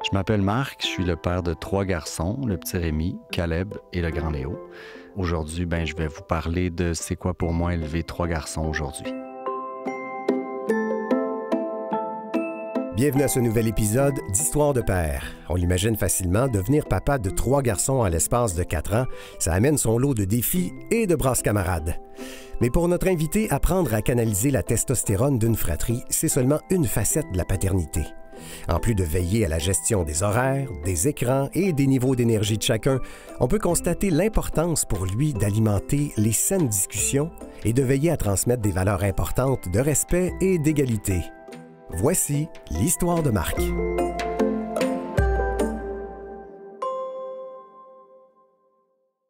Je m'appelle Marc, je suis le père de 3 garçons, le petit Rémi, Caleb et le grand Léo. Aujourd'hui, je vais vous parler de c'est quoi pour moi élever 3 garçons aujourd'hui. Bienvenue à ce nouvel épisode d'Histoire de père. On l'imagine facilement, devenir papa de 3 garçons à l'espace de 4 ans, ça amène son lot de défis et de brasses camarades. Mais pour notre invité, apprendre à canaliser la testostérone d'une fratrie, c'est seulement une facette de la paternité. En plus de veiller à la gestion des horaires, des écrans et des niveaux d'énergie de chacun, on peut constater l'importance pour lui d'alimenter les saines discussions et de veiller à transmettre des valeurs importantes de respect et d'égalité. Voici l'histoire de Marc.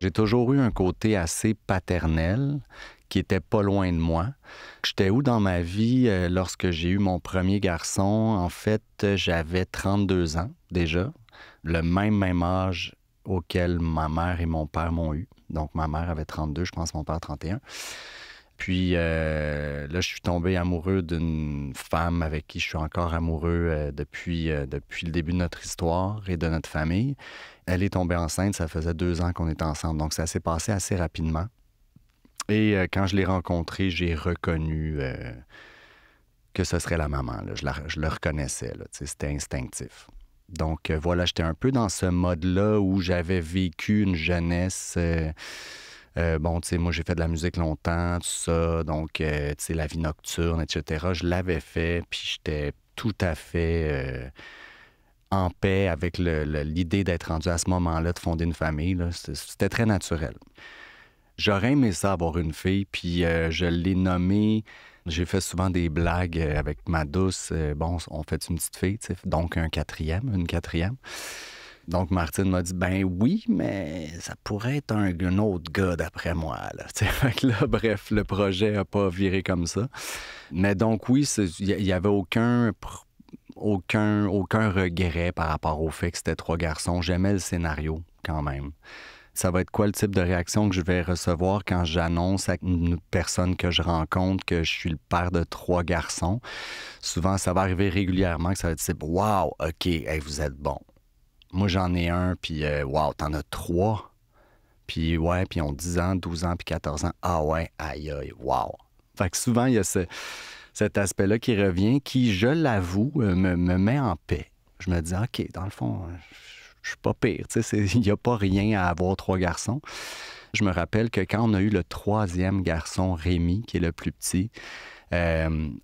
J'ai toujours eu un côté assez paternel qui était pas loin de moi. J'étais où dans ma vie lorsque j'ai eu mon premier garçon? En fait, j'avais 32 ans déjà, le même âge auquel ma mère et mon père m'ont eu. Donc, ma mère avait 32, je pense mon père 31. Puis là, je suis tombé amoureux d'une femme avec qui je suis encore amoureux depuis le début de notre histoire et de notre famille. Elle est tombée enceinte, ça faisait 2 ans qu'on était ensemble, donc ça s'est passé assez rapidement. Et quand je l'ai rencontrée, j'ai reconnu que ce serait la maman. Là. Je le reconnaissais, là, c'était instinctif. Donc voilà, j'étais un peu dans ce mode-là où j'avais vécu une jeunesse... moi, j'ai fait de la musique longtemps, tout ça, donc, la vie nocturne, etc., je l'avais fait, puis j'étais tout à fait en paix avec l'idée d'être rendu à ce moment-là, de fonder une famille, là. C'était très naturel. J'aurais aimé ça, avoir une fille, puis je l'ai nommée... J'ai fait souvent des blagues avec ma douce. On fait une petite fille, donc une quatrième. Donc, Martine m'a dit, oui, mais ça pourrait être un autre gars d'après moi. Là. Fait que là, bref, le projet n'a pas viré comme ça. Mais donc, oui, il n'y avait aucun regret par rapport au fait que c'était 3 garçons. J'aimais le scénario quand même. Ça va être quoi le type de réaction que je vais recevoir quand j'annonce à une personne que je rencontre que je suis le père de 3 garçons? Souvent, ça va arriver régulièrement que ça va être « Wow, OK, hey, vous êtes bon. » Moi, j'en ai un, puis wow, t'en as 3. Puis ouais, puis ils ont 10 ans, 12 ans, puis 14 ans. Ah ouais, aïe, aïe, wow. Fait que souvent, il y a cet aspect-là qui revient, qui, je l'avoue, me met en paix. Je me dis, OK, dans le fond, je suis pas pire. Il n'y a pas rien à avoir 3 garçons. Je me rappelle que quand on a eu le 3e garçon, Rémi, qui est le plus petit,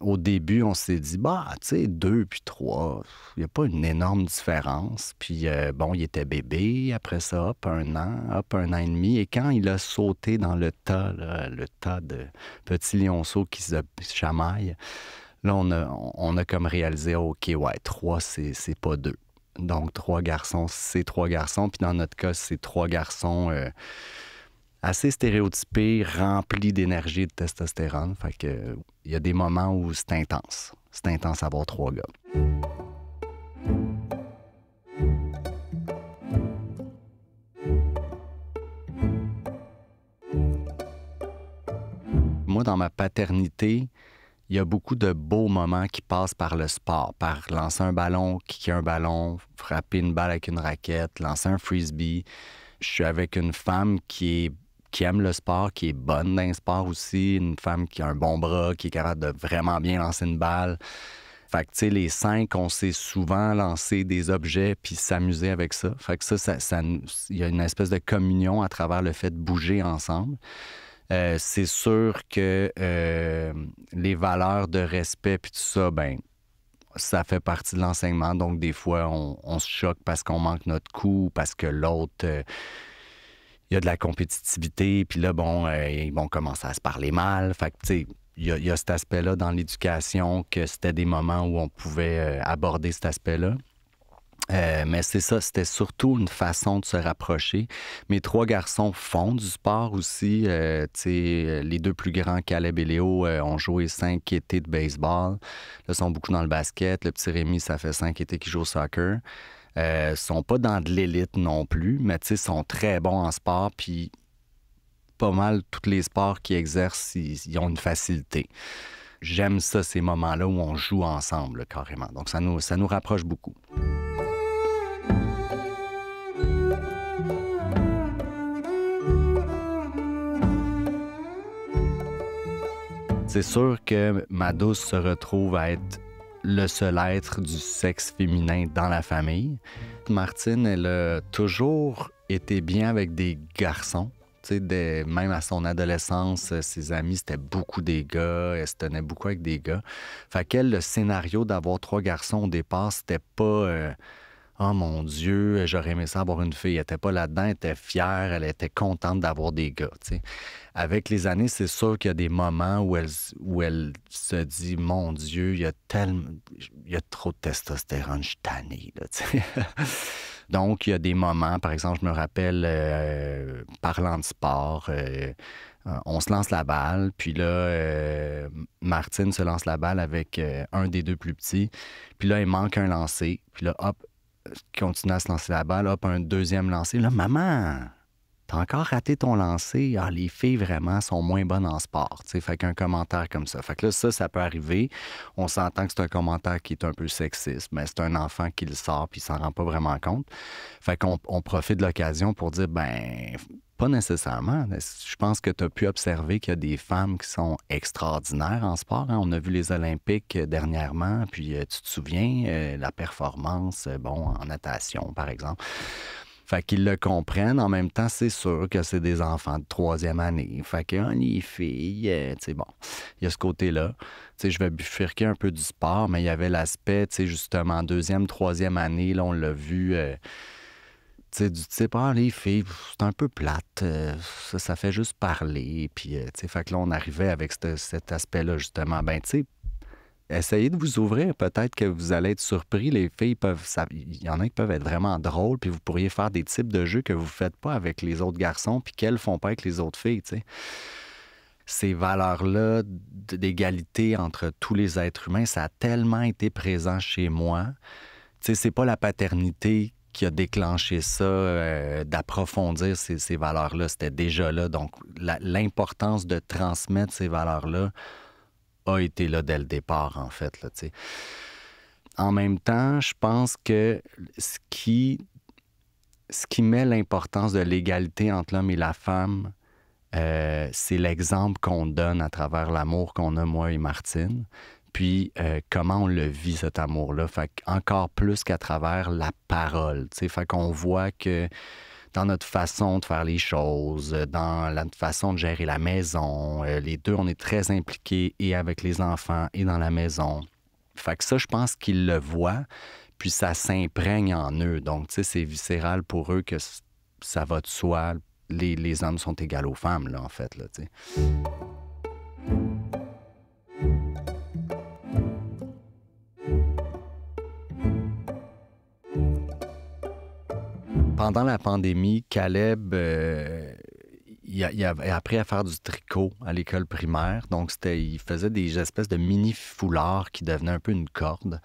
au début, on s'est dit, 2 puis 3, il n'y a pas une énorme différence. Puis, il était bébé. Après ça, hop, 1 an et demi. Et quand il a sauté dans le tas de petits lionceaux qui se chamaillent, là, on a comme réalisé, OK, ouais, 3, c'est pas 2. Donc, 3 garçons, c'est 3 garçons. Puis, dans notre cas, c'est 3 garçons... assez stéréotypé, rempli d'énergie et de testostérone. Fait que il y a des moments où c'est intense. C'est intense d'avoir 3 gars. Moi, dans ma paternité, il y a beaucoup de beaux moments qui passent par le sport, par lancer un ballon, kicker un ballon, frapper une balle avec une raquette, lancer un frisbee. Je suis avec une femme qui aime le sport, qui est bonne dans le sport aussi, une femme qui a un bon bras, qui est capable de vraiment bien lancer une balle. Fait que, les 5, on sait souvent lancer des objets puis s'amuser avec ça. Fait que il y a une espèce de communion à travers le fait de bouger ensemble. C'est sûr que les valeurs de respect puis tout ça, ça fait partie de l'enseignement. Donc, des fois, on se choque parce qu'on manque notre coup, parce que l'autre... il y a de la compétitivité, puis là, ils vont commencer à se parler mal. Fait que, tu sais, il y a cet aspect-là dans l'éducation, que c'était des moments où on pouvait aborder cet aspect-là. Mais c'est ça, c'était surtout une façon de se rapprocher. Mes 3 garçons font du sport aussi. Les 2 plus grands, Caleb et Léo, ont joué 5 étés de baseball. Là, ils sont beaucoup dans le basket. Le petit Rémi, ça fait 5 étés qu'il joue au soccer. Sont pas dans de l'élite non plus, mais sont très bons en sport, puis pas mal tous les sports qu'ils exercent, ils ont une facilité. J'aime ça, ces moments-là où on joue ensemble, carrément. Donc, ça nous rapproche beaucoup. C'est sûr que ma douce se retrouve à être le seul être du sexe féminin dans la famille. Martine, elle a toujours été bien avec des garçons. Tu sais, même à son adolescence, ses amis, c'était beaucoup des gars. Elle se tenait beaucoup avec des gars. Fait qu'elle, le scénario d'avoir 3 garçons au départ, c'était pas oh mon Dieu, j'aurais aimé ça avoir une fille. Elle était pas là-dedans, elle était fière, elle était contente d'avoir des gars, tu sais. Avec les années, c'est sûr qu'il y a des moments où elle se dit, mon Dieu, il y a trop de testostérone, je suis tannée, là, tu sais. Donc, il y a des moments, par exemple, je me rappelle, parlant de sport, on se lance la balle, puis là, Martine se lance la balle avec un des 2 plus petits, puis là, il manque un lancer, puis là, hop, continue à se lancer la balle, hop, un deuxième lancer. Là, maman, t'as encore raté ton lancer. Ah, les filles, vraiment, sont moins bonnes en sport. T'sais. Fait qu'un commentaire comme ça. Fait que là, ça peut arriver. On s'entend que c'est un commentaire qui est un peu sexiste, mais c'est un enfant qui le sort puis il s'en rend pas vraiment compte. Fait qu'on profite de l'occasion pour dire, ben, pas nécessairement. Je pense que tu as pu observer qu'il y a des femmes qui sont extraordinaires en sport. Hein. On a vu les Olympiques dernièrement, puis tu te souviens, la performance, bon, en natation, par exemple. Fait qu'ils le comprennent. En même temps, c'est sûr que c'est des enfants de 3e année. Fait que les filles, tu sais, bon, il y a ce côté-là. Tu sais, je vais bifurquer un peu du sport, mais il y avait l'aspect, tu sais, justement, 2e, 3e année, là, on l'a vu... tu sais, du type, ah, les filles, c'est un peu plate, ça fait juste parler, puis, tu sais, fait que là, on arrivait avec cet aspect-là, justement. Ben, tu sais, essayez de vous ouvrir, peut-être que vous allez être surpris, les filles peuvent, il y en a qui peuvent être vraiment drôles, puis vous pourriez faire des types de jeux que vous ne faites pas avec les autres garçons, puis qu'elles ne font pas avec les autres filles, tu sais. Ces valeurs-là d'égalité entre tous les êtres humains, ça a tellement été présent chez moi. Tu sais, c'est pas la paternité qui a déclenché ça, d'approfondir ces valeurs-là. C'était déjà là. Donc, l'importance de transmettre ces valeurs-là a été là dès le départ, en fait. Là, tu sais. En même temps, je pense que ce qui met l'importance de l'égalité entre l'homme et la femme, c'est l'exemple qu'on donne à travers l'amour qu'on a, moi et Martine. Puis, comment on le vit, cet amour-là. Fait encore plus qu'à travers la parole. T'sais. Fait qu'on voit que dans notre façon de faire les choses, dans notre façon de gérer la maison, les deux, on est très impliqués et avec les enfants et dans la maison. Fait que ça, je pense qu'ils le voient, puis ça s'imprègne en eux. Donc, tu sais, c'est viscéral pour eux que ça va de soi. Les hommes sont égaux aux femmes, là, en fait, là, tu sais. Pendant la pandémie, Caleb, il avait appris à faire du tricot à l'école primaire. Donc, il faisait des espèces de mini-foulards qui devenaient un peu une corde.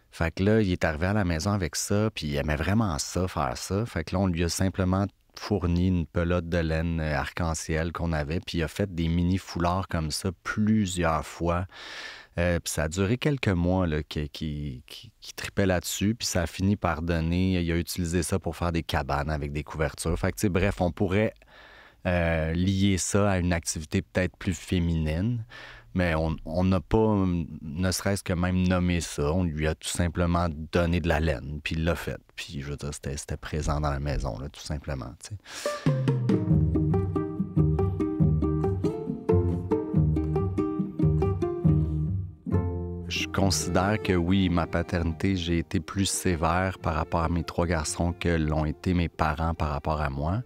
Fait que là, il est arrivé à la maison avec ça, puis il aimait vraiment ça, faire ça. Fait que là, on lui a simplement fourni une pelote de laine arc-en-ciel qu'on avait, puis il a fait des mini-foulards comme ça plusieurs fois. Puis ça a duré quelques mois là, qui tripait là-dessus, puis ça a fini par donner... Il a utilisé ça pour faire des cabanes avec des couvertures. Fait que, tu sais, bref, on pourrait lier ça à une activité peut-être plus féminine, mais on n'a pas, ne serait-ce que même nommé ça. On lui a tout simplement donné de la laine, puis il l'a fait. Puis, je veux dire, c'était présent dans la maison, là, tout simplement, tu sais. Je considère que oui, ma paternité, j'ai été plus sévère par rapport à mes 3 garçons que l'ont été mes parents par rapport à moi.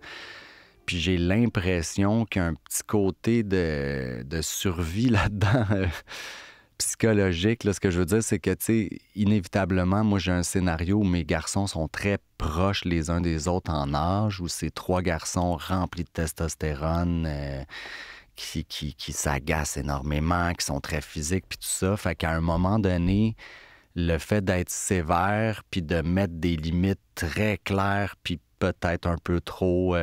Puis j'ai l'impression qu'il y a un petit côté de survie là-dedans, psychologique. Là, ce que je veux dire, c'est que, tu sais, inévitablement, moi, j'ai un scénario où mes garçons sont très proches les uns des autres en âge, où ces 3 garçons remplis de testostérone... qui s'agacent énormément, qui sont très physiques, puis tout ça. Fait qu'à un moment donné, le fait d'être sévère, puis de mettre des limites très claires, puis peut-être un peu trop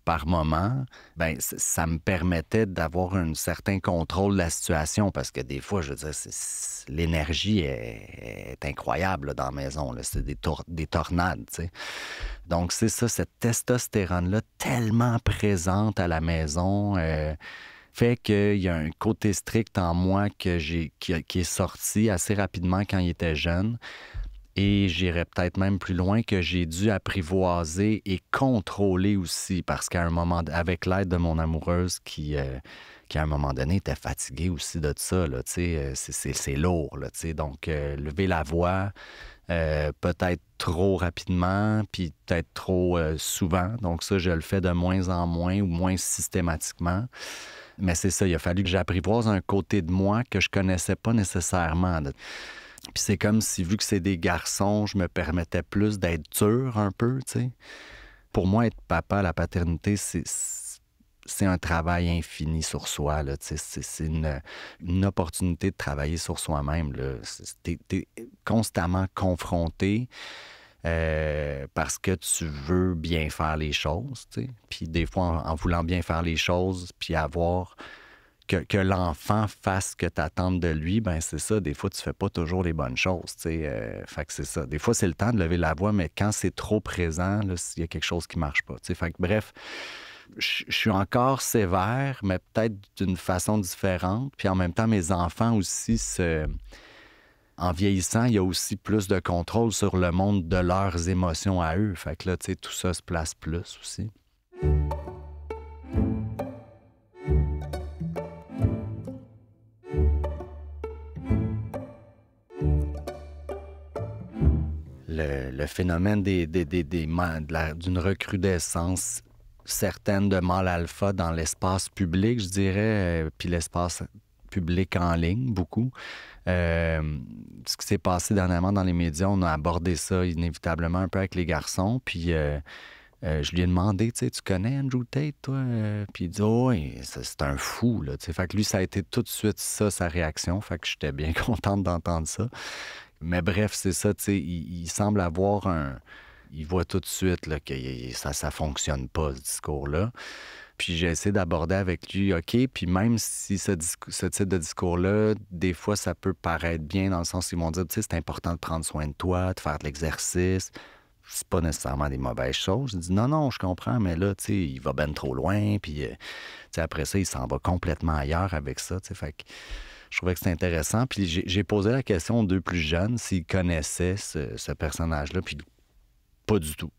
par moment, ben ça me permettait d'avoir un certain contrôle de la situation, parce que des fois, je veux dire, l'énergie est incroyable là, dans la maison. Là. C'est des tornades, tu sais. Donc, c'est ça, cette testostérone-là tellement présente à la maison. fait qu'il y a un côté strict en moi qui est sorti assez rapidement quand il était jeune. Et j'irais peut-être même plus loin, que j'ai dû apprivoiser et contrôler aussi, parce qu'à un moment, avec l'aide de mon amoureuse qui à un moment donné était fatiguée aussi de ça, là, tu sais, c'est lourd, là, tu sais. Donc, lever la voix, peut-être trop rapidement, puis peut-être trop souvent. Donc ça, je le fais de moins en moins ou moins systématiquement. Mais c'est ça, il a fallu que j'apprivoise un côté de moi que je connaissais pas nécessairement. Puis c'est comme si, vu que c'est des garçons, je me permettais plus d'être dur un peu, tu sais. Pour moi, être papa, la paternité, c'est un travail infini sur soi, là, tu sais. C'est une opportunité de travailler sur soi-même, là. T'es constamment confronté parce que tu veux bien faire les choses, tu sais. Puis des fois, en voulant bien faire les choses, puis avoir... Que l'enfant fasse ce que tu attends de lui, ben c'est ça. Des fois, tu fais pas toujours les bonnes choses, tu sais. Fait que c'est ça. Des fois, c'est le temps de lever la voix, mais quand c'est trop présent, là, il y a quelque chose qui marche pas, tu sais. Fait que bref, je suis encore sévère, mais peut-être d'une façon différente. Puis en même temps, mes enfants aussi, en vieillissant, il y a aussi plus de contrôle sur le monde de leurs émotions à eux. Fait que là, tu sais, tout ça se place plus aussi. Le phénomène d'une recrudescence certaine de mâles alpha dans l'espace public, je dirais, puis l'espace public en ligne, beaucoup. Ce qui s'est passé dernièrement dans les médias, on a abordé ça inévitablement un peu avec les garçons, puis je lui ai demandé, tu sais, tu connais Andrew Tate, toi? Puis il dit, oh, oui, c'est un fou, là, tu sais. Fait que lui, ça a été tout de suite ça, sa réaction, fait que j'étais bien contente d'entendre ça. Mais bref, c'est ça, tu sais, il semble avoir il voit tout de suite là, que ça fonctionne pas, ce discours-là. Puis j'ai essayé d'aborder avec lui, OK, puis même si ce type de discours-là, des fois, ça peut paraître bien dans le sens où ils vont dire, tu sais, c'est important de prendre soin de toi, de faire de l'exercice. C'est pas nécessairement des mauvaises choses. Je dis, non, je comprends, mais là, tu sais, il va ben trop loin, puis, tu sais, après ça, il s'en va complètement ailleurs avec ça, tu sais, fait que... Je trouvais que c'était intéressant. Puis j'ai posé la question aux deux plus jeunes s'ils connaissaient ce personnage-là. Puis pas du tout.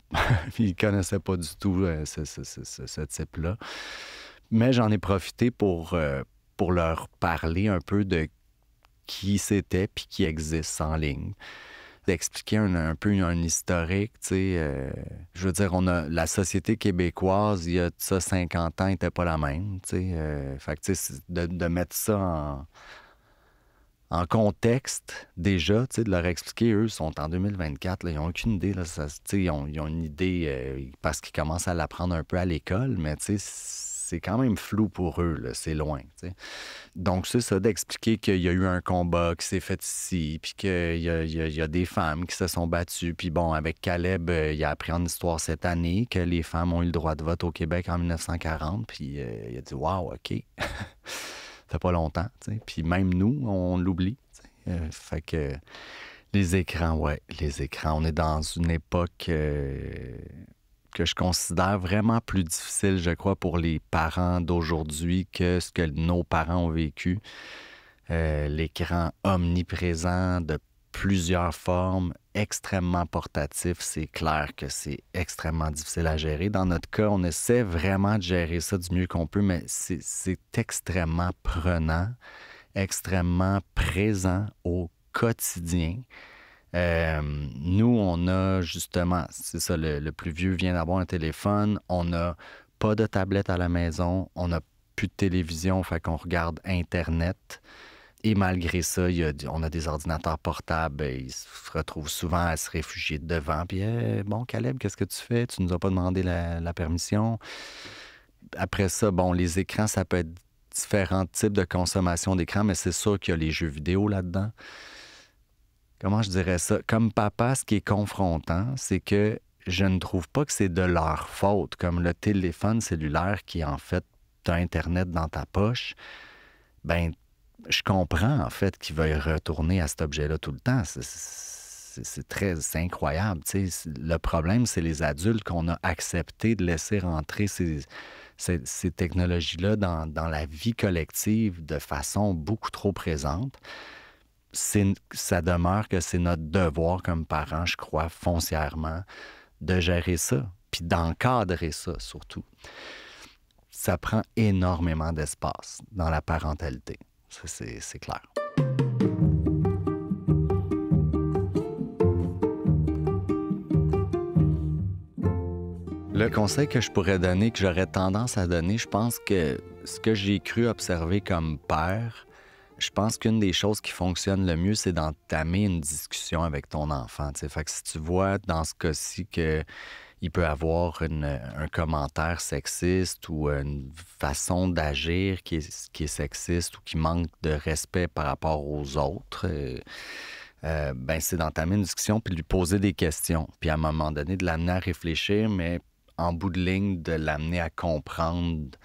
Ils ne connaissaient pas du tout ce type-là. Mais j'en ai profité pour leur parler un peu de qui c'était puis qui existe en ligne. D'expliquer un peu un historique, tu sais. Je veux dire, la société québécoise, il y a de ça 50 ans, n'était pas la même, tu sais. Fait que, tu sais, de mettre ça en contexte, déjà, tu sais, de leur expliquer, eux sont en 2024, là, ils n'ont aucune idée, là, tu sais, ils ont une idée parce qu'ils commencent à l'apprendre un peu à l'école, mais tu sais, c'est quand même flou pour eux, là, c'est loin, tu sais. Donc, c'est ça, d'expliquer qu'il y a eu un combat qui s'est fait ici, puis qu'il y a des femmes qui se sont battues. Puis bon, avec Caleb, il a appris en histoire cette année que les femmes ont eu le droit de vote au Québec en 1940. Puis il a dit « Wow, OK! » Ça fait pas longtemps, tu sais. Puis même nous, on l'oublie, tu sais. Fait que les écrans, on est dans une époque... que je considère vraiment plus difficile, je crois, pour les parents d'aujourd'hui que ce que nos parents ont vécu. L'écran omniprésent de plusieurs formes, extrêmement portatif, c'est clair que c'est extrêmement difficile à gérer. Dans notre cas, on essaie vraiment de gérer ça du mieux qu'on peut, mais c'est extrêmement prenant, extrêmement présent au quotidien. Nous, on a justement, c'est ça, le plus vieux vient d'avoir un téléphone, on n'a pas de tablette à la maison, on n'a plus de télévision, fait qu'on regarde Internet. Et malgré ça, on a des ordinateurs portables, ils se retrouvent souvent à se réfugier devant. Puis, bon, Caleb, qu'est-ce que tu fais? Tu nous as pas demandé la permission. Après ça, bon, les écrans, ça peut être différents types de consommation d'écran, mais c'est sûr qu'il y a les jeux vidéo là-dedans. Comment je dirais ça? Comme papa, ce qui est confrontant, c'est que je ne trouve pas que c'est de leur faute. Comme le téléphone cellulaire qui, en fait, t'as Internet dans ta poche, ben je comprends, en fait, qu'ils veuillent retourner à cet objet-là tout le temps. c'est incroyable. Le problème, c'est les adultes qu'on a accepté de laisser rentrer ces technologies-là dans la vie collective de façon beaucoup trop présente. Ça demeure que c'est notre devoir comme parents, je crois, foncièrement, de gérer ça, puis d'encadrer ça surtout. Ça prend énormément d'espace dans la parentalité. Ça, c'est clair. Le conseil que je pourrais donner, que j'aurais tendance à donner, je pense que ce que j'ai cru observer comme père, je pense qu'une des choses qui fonctionne le mieux, c'est d'entamer une discussion avec ton enfant. Fait que si tu vois dans ce cas-ci qu'il peut avoir un commentaire sexiste ou une façon d'agir qui est sexiste ou qui manque de respect par rapport aux autres, c'est d'entamer une discussion puis de lui poser des questions. Puis à un moment donné, de l'amener à réfléchir, mais en bout de ligne, de l'amener à comprendre.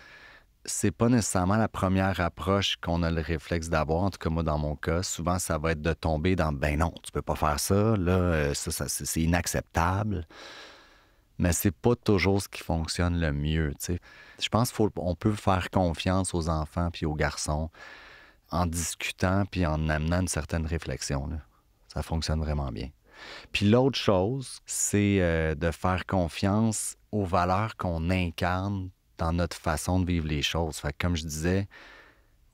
C'est pas nécessairement la première approche qu'on a le réflexe d'avoir. En tout cas, moi, dans mon cas, souvent, ça va être de tomber dans « ben non, tu peux pas faire ça, là, ça c'est inacceptable ». Mais c'est pas toujours ce qui fonctionne le mieux, tu sais. Je pense qu'on peut faire confiance aux enfants puis aux garçons en discutant puis en amenant une certaine réflexion, là. Ça fonctionne vraiment bien. Puis l'autre chose, c'est de faire confiance aux valeurs qu'on incarne dans notre façon de vivre les choses. Fait que comme je disais,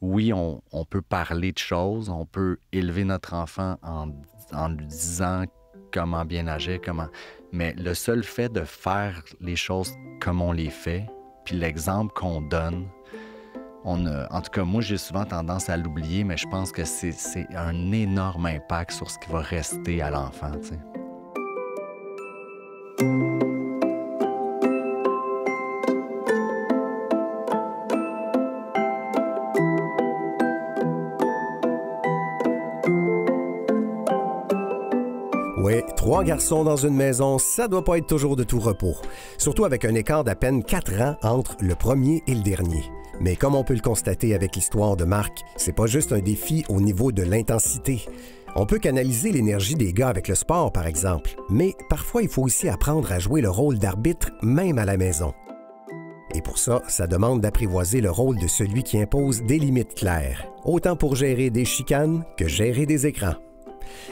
oui, on peut parler de choses, on peut élever notre enfant en lui disant comment bien agir, mais le seul fait de faire les choses comme on les fait, puis l'exemple qu'on donne, en tout cas, moi, j'ai souvent tendance à l'oublier, mais je pense que c'est un énorme impact sur ce qui va rester à l'enfant, tu sais. Oui, 3 garçons dans une maison, ça doit pas être toujours de tout repos. Surtout avec un écart d'à peine 4 ans entre le premier et le dernier. Mais comme on peut le constater avec l'histoire de Marc, c'est pas juste un défi au niveau de l'intensité. On peut canaliser l'énergie des gars avec le sport, par exemple, mais parfois il faut aussi apprendre à jouer le rôle d'arbitre, même à la maison. Et pour ça, ça demande d'apprivoiser le rôle de celui qui impose des limites claires, autant pour gérer des chicanes que gérer des écrans.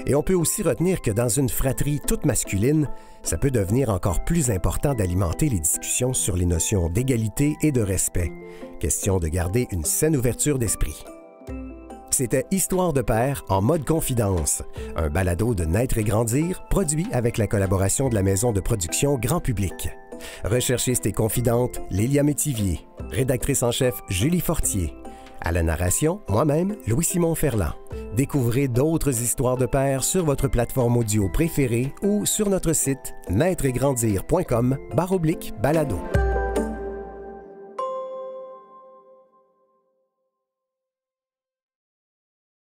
Et on peut aussi retenir que dans une fratrie toute masculine, ça peut devenir encore plus important d'alimenter les discussions sur les notions d'égalité et de respect. Question de garder une saine ouverture d'esprit. C'était Histoire de père en mode confidence, un balado de Naître et grandir, produit avec la collaboration de la maison de production Grand Public. Recherchiste et confidente, Lélia Métivier. Rédactrice en chef, Julie Fortier. À la narration, moi-même, Louis-Simon Ferland. Découvrez d'autres histoires de pères sur votre plateforme audio préférée ou sur notre site naîtreetgrandir.com/balado.